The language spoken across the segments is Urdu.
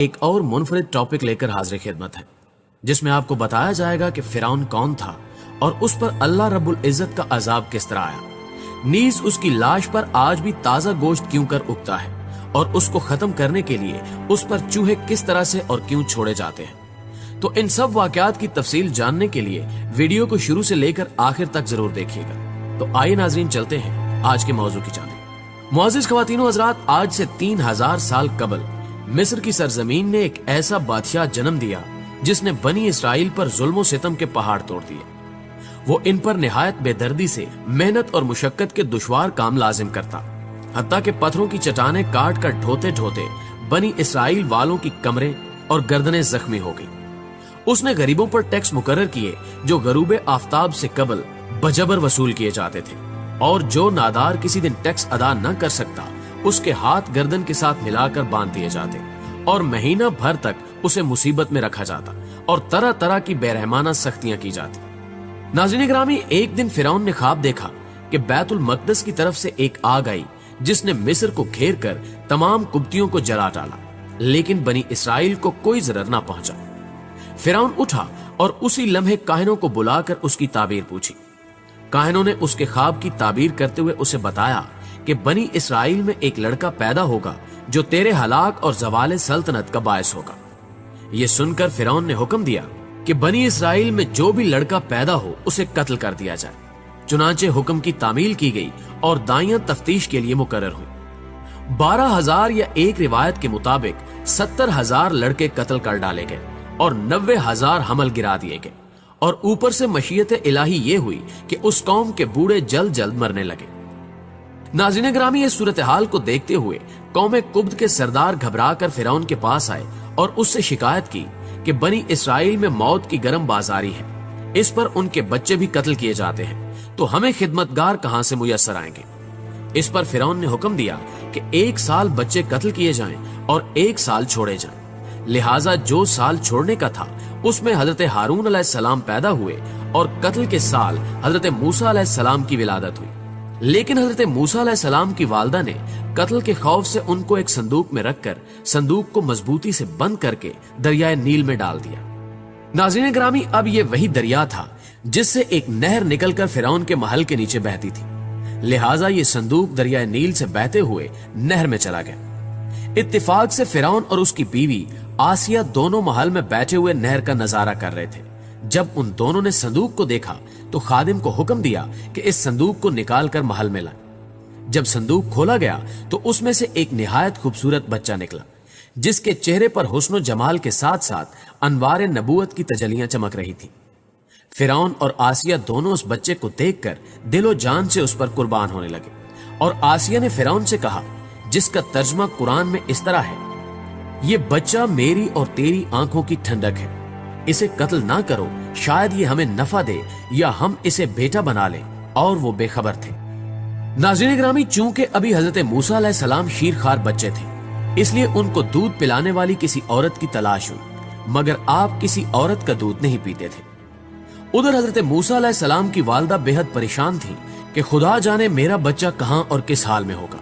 ایک اور منفرد ٹاپک لے کر حاضر خدمت ہے، جس میں آپ کو بتایا جائے گا کہ فرعون کون تھا اور اس پر اللہ رب العزت کا عذاب کس طرح آیا، نیز اس کی لاش پر آج بھی تازہ گوشت کیوں کر اگتا ہے اور اس کو ختم کرنے کے لیے اس پر چوہے کس طرح سے اور کیوں چھوڑے جاتے ہیں۔ تو ان سب واقعات کی تفصیل جاننے کے لیے ویڈیو کو شروع سے لے کر آخر تک ضرور دیکھیے گا۔ تو آئیے ناظرین، چلتے ہیں آج کے موضوع کی جانب۔ معزز خواتین و حضرات، آج سے 3000 سال قبل مصر کی سرزمین نے ایک ایسا بادشاہ جنم دیا جس نے بنی اسرائیل پر ظلم و ستم کے پہاڑ توڑ دیے۔ وہ ان پر نہایت بے دردی سے محنت اور مشقت کے دشوار کام لازم کرتا، حتیٰ کہ پتھروں کی چٹانیں کاٹ کر ڈھوتے ڈھوتے بنی اسرائیل والوں کی کمریں اور گردنیں زخمی ہو گئی۔ اس نے غریبوں پر ٹیکس مقرر کیے جو غروب آفتاب سے قبل بجبر وصول کیے جاتے تھے، اور جو نادار کسی دن ٹیکس ادا نہ کر سکتا اس کے ہاتھ گردن کے ساتھ ملا کر باندھ دیے جاتے اور مہینہ بھر تک اسے مصیبت میں رکھا جاتا اور طرح طرح کی بے رحمانہ سختیاں کی جاتی۔ ناظرین گرامی، ایک دن فرعون نے خواب دیکھا کہ بیت المقدس کی طرف سے ایک آگ آئی جس نے مصر کو گھیر کر تمام قبطیوں کو جلا ڈالا، لیکن بنی اسرائیل کو کوئی ضرر نہ پہنچا۔ فرعون اٹھا اور اسی لمحے کاہنوں کو بلا کر اس کی تعبیر پوچھی۔ کاہنوں نے اس کے خواب کی تعبیر کرتے ہوئے اسے بتایا کہ بنی اسرائیل میں ایک لڑکا پیدا ہوگا جو تیرے ہلاک اور زوال سلطنت کا باعث ہوگا۔ یہ سن کر فرعون نے حکم دیا کہ بنی اسرائیل میں جو بھی لڑکا پیدا ہو اسے قتل کر دیا جائے۔ چنانچہ حکم کی تعمیل کی گئی اور دائیاں تفتیش کے لیے مقرر ہوئی۔ 12,000 یا ایک روایت کے مطابق 70,000 لڑکے قتل کر ڈالے گئے اور 90,000 حمل گرا دیے گئے، اور اوپر سے مشیت الہی یہ ہوئی کہ اس قوم کے بوڑھے جلد جلد مرنے لگے۔ ناظرین گرامی، اس صورتحال کو دیکھتے ہوئے قوم قبط کے سردار گھبرا کر فرعون کے پاس آئے اور اس سے شکایت کی کہ بنی اسرائیل میں موت کی گرم بازاری ہے، اس پر ان کے بچے بھی قتل کیے جاتے ہیں، تو ہمیں خدمتگار کہاں سے میسر آئیں گے؟ اس پر فرعون نے حکم دیا کہ 1 سال بچے قتل کیے جائیں اور 1 سال چھوڑے جائیں۔ لہٰذا جو سال چھوڑنے کا تھا اس میں حضرت ہارون علیہ السلام پیدا ہوئے اور قتل کے سال حضرت موسیٰ علیہ السلام کی ولادت ہوئی۔ لیکن حضرت موسیٰ علیہ السلام کی والدہ نے قتل کے خوف سے ان کو ایک صندوق میں رکھ کر صندوق کو مضبوطی سے بند کر کے دریائے نیل میں ڈال دیا۔ ناظرین گرامی، اب یہ وہی دریا تھا جس سے ایک نہر نکل کر فرعون کے محل کے نیچے بہتی تھی، لہٰذا یہ صندوق دریائے نیل سے بہتے ہوئے نہر میں چلا گیا۔ اتفاق سے فرعون اور اس کی بیوی آسیہ دونوں محل میں بیٹھے ہوئے نہر کا نظارہ کر رہے تھے۔ جب ان دونوں نے صندوق کو دیکھا تو خادم کو حکم دیا کہ اس صندوق کو نکال کر محل میں لائیں۔ جب صندوق کھولا گیا تو اس میں سے ایک نہایت خوبصورت بچہ نکلا جس کے چہرے پر حسن و جمال کے ساتھ ساتھ انوار نبوت کی تجلیاں چمک رہی تھی۔ فرعون اور آسیہ دونوں اس بچے کو دیکھ کر دل و جان سے اس پر قربان ہونے لگے، اور آسیہ نے فرعون سے کہا، جس کا ترجمہ قرآن میں اس طرح ہے، یہ بچہ میری اور تیری آنکھوں کی ٹھنڈک ہے، اسے قتل نہ کرو، شاید یہ ہمیں نفع دے یا ہم اسے بیٹا بنا لیں۔ اور وہ بے خبر تھے۔ ناظرین گرامی، چونکہ ابھی حضرت موسیٰ علیہ السلام شیرخوار بچے تھے، اس لیے ان کو دودھ پلانے والی کسی عورت کی تلاش ہوئی، مگر آپ کسی عورت کا دودھ نہیں پیتے تھے۔ ادھر حضرت موسیٰ علیہ السلام کی والدہ بے حد پریشان تھی کہ خدا جانے میرا بچہ کہاں اور کس حال میں ہوگا۔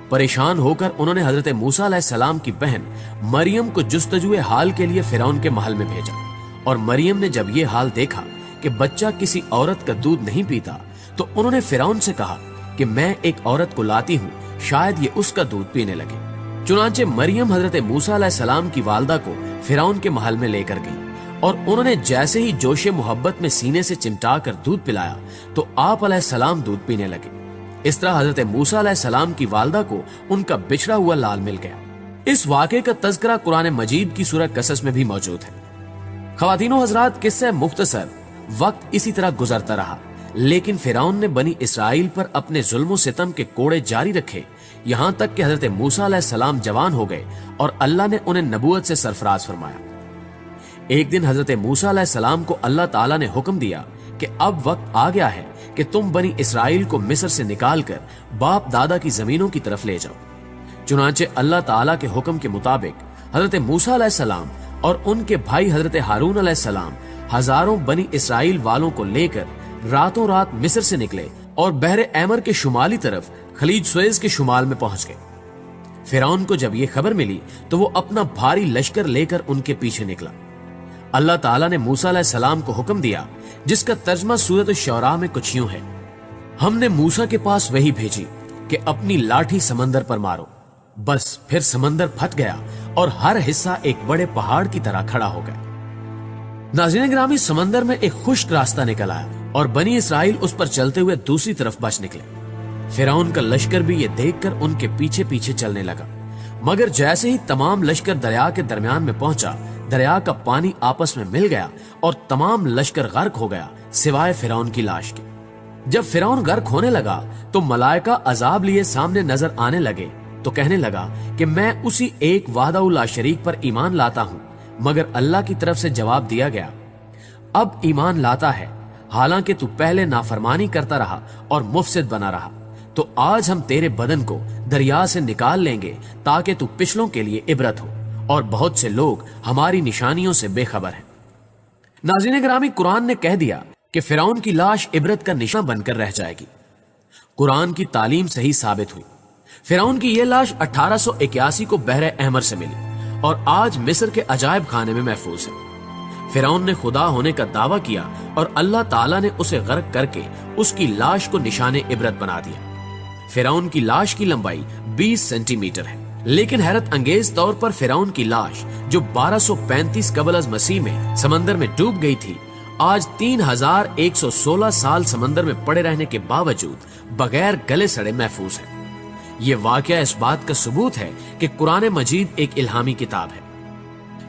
پریشان ہو کر انہوں نے حضرت موسیٰ علیہ السلام کی بہن مریم کو جستجوئے حال کے لیے فرعون کے محل میں بھیجا، اور مریم نے جب یہ حال دیکھا کہ بچہ کسی عورت کا دودھ نہیں پیتا تو انہوں نے فرعون سے کہا کہ میں ایک عورت کو لاتی ہوں، شاید یہ اس کا دودھ پینے لگے۔ چنانچہ مریم حضرت موسیٰ علیہ السلام کی والدہ کو فرعون کے محل میں لے کر گئی، اور انہوں نے جیسے ہی جوش محبت میں سینے سے چمٹا کر دودھ پلایا تو آپ علیہ السلام دودھ پینے لگے۔ اس طرح حضرت موسیٰ علیہ السلام کی والدہ کو ان کا بچھڑا ہوا لال مل گیا۔ اس واقعے کا تذکرہ قرآن مجید کی سورہ قصص میں بھی موجود ہے۔ خواتین و حضرات، قصہ مختصر، وقت اسی طرح گزرتا رہا، لیکن فرعون نے بنی اسرائیل پر اپنے ظلم و ستم کے کوڑے جاری رکھے، یہاں تک کہ حضرت موسیٰ علیہ السلام جوان ہو گئے اور اللہ نے انہیں نبوت سے سرفراز فرمایا۔ ایک دن حضرت موسیٰ علیہ السلام کو اللہ تعالیٰ نے حکم دیا کہ اب وقت آ گیا ہے کہ تم بنی اسرائیل کو مصر سے نکال کر باپ دادا کی زمینوں کی طرف لے جاؤ۔ چنانچہ اللہ تعالیٰ کے حکم کے مطابق حضرت موسیٰ علیہ السلام اور ان کے بھائی حضرت ہارون علیہ السلام ہزاروں بنی اسرائیل والوں کو لے کر راتوں رات مصر سے نکلے اور بحر احمر کے شمالی طرف خلیج سویز کے شمال میں پہنچ گئے۔ فرعون کو جب یہ خبر ملی تو وہ اپنا بھاری لشکر لے کر ان کے پیچھے نکلا۔ اللہ تعالیٰ نے موسیٰ علیہ السلام کو حکم دیا، جس کا ترجمہ سورۃ الشعراء میں کچھ یوں ہے: ہم نے موسیٰ کے پاس وحی بھیجی کہ اپنی لاٹھی سمندر پر مارو۔ بس پھر سمندر پھٹ گیا اور ہر حصہ ایک بڑے پہاڑ کی طرح کھڑا ہو گیا۔ ناظرین گرامی، سمندر میں ایک خشک راستہ نکل آیا اور بنی اسرائیل اس پر چلتے ہوئے دوسری طرف بچ نکلے۔ فرعون کا لشکر بھی یہ دیکھ کر ان کے پیچھے پیچھے چلنے لگا، مگر جیسے ہی تمام لشکر دریا کے درمیان میں پہنچا، دریا کا پانی آپس میں مل گیا اور تمام لشکر غرق ہو گیا سوائے فرعون کی لاش کے۔ جب فرعون غرق ہونے لگا تو ملائکہ عذاب لیے سامنے نظر آنے لگے تو کہنے لگا کہ میں اسی ایک وحدہ لا شریک پر ایمان لاتا ہوں، مگر اللہ کی طرف سے جواب دیا گیا، اب ایمان لاتا ہے حالانکہ تو پہلے نافرمانی کرتا رہا اور مفسد بنا رہا، تو آج ہم تیرے بدن کو دریا سے نکال لیں گے تاکہ تو پچھلوں کے لیے عبرت ہو، اور بہت سے لوگ ہماری نشانیوں سے بے خبر ہیں۔ ناظرین گرامی، قرآن نے کہہ دیا کہ فرعون کی لاش عبرت کا نشان بن کر رہ جائے گی۔ قرآن کی تعلیم صحیح ثابت ہوئی۔ فرعون کی یہ لاش 1881 کو بحر احمر سے ملی اور آج مصر کے عجائب خانے میں محفوظ ہے۔ فرعون نے خدا ہونے کا دعویٰ کیا اور اللہ تعالیٰ نے اسے غرق کر کے اس کی لاش کو نشان عبرت بنا دیا۔ فرعون کی لاش کی لمبائی 20 سینٹی میٹر ہے، لیکن حیرت انگیز طور پر فرعون کی لاش جو 1235 قبل از مسیح میں سمندر میں ڈوب گئی تھی، آج 3116 سال سمندر میں پڑے رہنے کے باوجود بغیر گلے سڑے محفوظ ہے۔ یہ واقعہ اس بات کا ثبوت ہے کہ قرآن مجید ایک الہامی کتاب ہے۔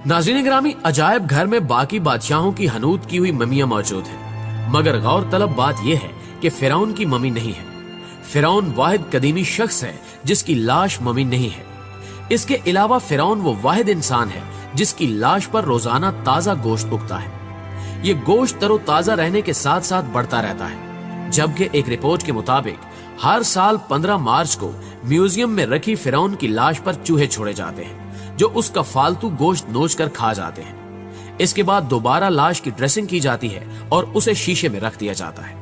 ناظرین گرامی، عجائب گھر میں باقی بادشاہوں کی حنوط کی ہوئی ممیاں موجود ہیں، مگر غور طلب بات یہ ہے کہ فرعون کی ممی نہیں ہے۔ فرعون واحد قدیمی شخص ہے جس کی لاش ممی نہیں ہے۔ اس کے علاوہ فرعون وہ واحد انسان ہے جس کی لاش پر روزانہ تازہ گوشت اگتا ہے۔ یہ گوشت تر و تازہ رہنے کے ساتھ ساتھ بڑھتا رہتا ہے، جبکہ ایک رپورٹ کے مطابق ہر سال 15 مارچ کو میوزیم میں رکھی فرعون کی لاش پر چوہے چھوڑے جاتے ہیں جو اس کا فالتو گوشت نوچ کر کھا جاتے ہیں۔ اس کے بعد دوبارہ لاش کی ڈریسنگ کی جاتی ہے اور اسے شیشے میں رکھ دیا جاتا ہے۔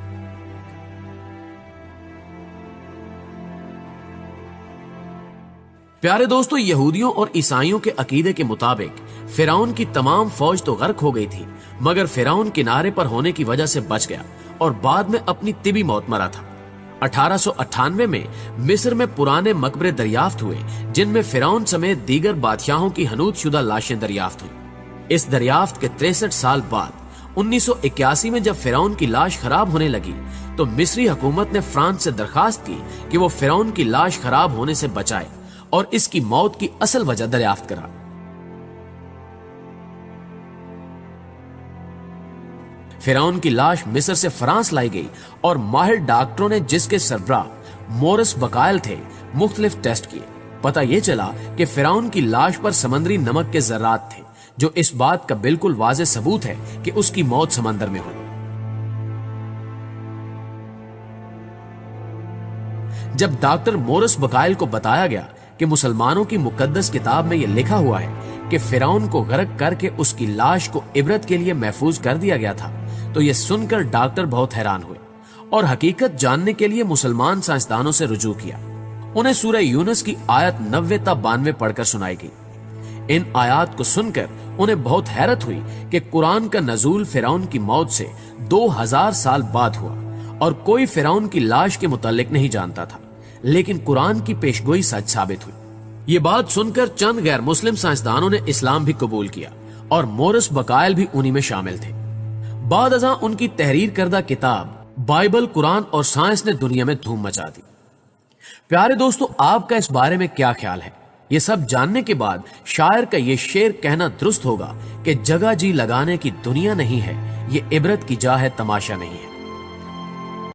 پیارے دوستو، یہودیوں اور عیسائیوں کے عقیدے کے مطابق فرعون کی تمام فوج تو غرق ہو گئی تھی، مگر فرعون کنارے پر ہونے کی وجہ سے بچ گیا اور بعد میں اپنی طبی موت مرا تھا۔ 1898 میں مصر میں پرانے مقبرے دریافت ہوئے جن میں فرعون سمیت دیگر بادشاہوں کی حنوط شدہ لاشیں دریافت ہوئیں۔ اس دریافت کے 63 سال بعد 1981 میں جب فرعون کی لاش خراب ہونے لگی تو مصری حکومت نے فرانس سے درخواست کی کہ وہ فرعون کی لاش خراب ہونے سے بچائے اور اس کی موت کی اصل وجہ دریافت کرا۔ فرعون کی لاش مصر سے فرانس لائی گئی اور ماہر ڈاکٹروں نے، جس کے سربراہ مورس بقائل تھے، مختلف ٹیسٹ کیے۔ پتہ یہ چلا کہ فرعون کی لاش پر سمندری نمک کے ذرات تھے، جو اس بات کا بالکل واضح ثبوت ہے کہ اس کی موت سمندر میں ہوئی۔ جب ڈاکٹر مورس بقائل کو بتایا گیا کہ مسلمانوں کی مقدس کتاب میں یہ لکھا ہوا ہے کہ فرعون کو غرق کر کے اس کی لاش کو عبرت کے لیے محفوظ کر دیا گیا تھا، تو یہ سن کر ڈاکٹر بہت حیران ہوئے اور حقیقت جاننے کے لیے مسلمان سائنسدانوں سے رجوع کیا۔ انہیں سورہ یونس کی آیت 90 تا 92 پڑھ کر سنائی گئی۔ ان آیات کو سن کر انہیں بہت حیرت ہوئی کہ قرآن کا نزول فرعون کی موت سے 2000 سال بعد ہوا اور کوئی فرعون کی لاش کے متعلق نہیں جانتا تھا، لیکن قرآن کی پیشگوئی سچ ثابت ہوئی۔ یہ بات سن کر چند غیر مسلم سائنسدانوں نے اسلام بھی قبول کیا اور مورس بقائل بھی انہی میں شامل تھے۔ بعد ازاں ان کی تحریر کردہ کتاب بائبل، قرآن اور سائنس نے دنیا میں دھوم مچا دی۔ پیارے دوستو، آپ کا اس بارے میں کیا خیال ہے؟ یہ سب جاننے کے بعد شاعر کا یہ شعر کہنا درست ہوگا کہ جگہ جی لگانے کی دنیا نہیں ہے، یہ عبرت کی جا ہے، تماشا نہیں ہے۔